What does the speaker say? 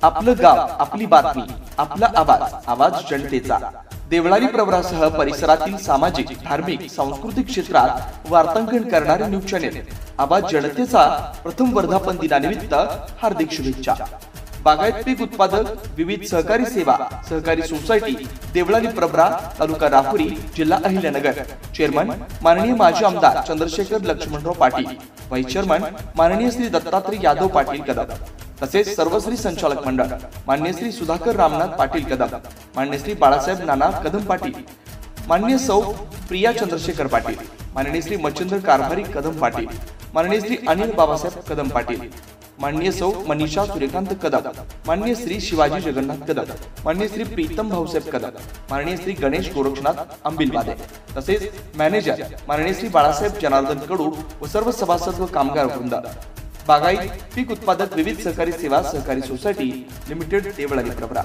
आपलं गाव, आपली बातमी, आपला आवाज, आवाज जनतेचा। देवळाली प्रवरासह परिसरातील सामाजिक, धार्मिक, सांस्कृतिक क्षेत्रात वार्तांकन करणारे न्यूज चॅनेल आवाज जनतेचा प्रथम वर्धापन दिनानिमित्त हार्दिक शुभेच्छा। बागायत पीक उत्पादक, विविध सहकारी सेवा, सहकारी सोसायटी, देवळाली प्रवरा, तालुका राहुरी, जिल्हा अहिल्यानगर। चेअरमन माननीय माजी आमदार चंद्रशेखर लक्ष्मणराव पाटील, व्हाइस चेअरमन माननीय श्री दत्तात्रय यादव पाटील कदम, तसेच सर्वश्री संचालक मंडळ माननीय श्री सुधाकर रामनाथ पाटील कदम, माननीय श्री बाळासाहेब नाना कदम पाटील, माननीय सौ प्रिया चंद्रशेखर पाटील, माननीय श्री मच्छिंद्र कारभारी कदम पाटील, माननीय श्री अनिल बाबासाहेब कदम पाटील, माननीय सौ मनीषा सूर्यकांत कदम, माननीय श्री शिवाजी जगन्नाथ कदम, माननीय श्री प्रीतम भाऊसाहेब कदम, माननीय श्री गणेश गोरक्षनाथ अंबिलवादे, तसेच मॅनेजर माननीय श्री बाळासाहेब जनार्दन कडू व सर्व सभासद व कामगार वृंद। बागायत पीक उत्पादक, विविध सहकारी सेवा, सहकारी सोसायटी लिमिटेड, देवळाली प्रवरा।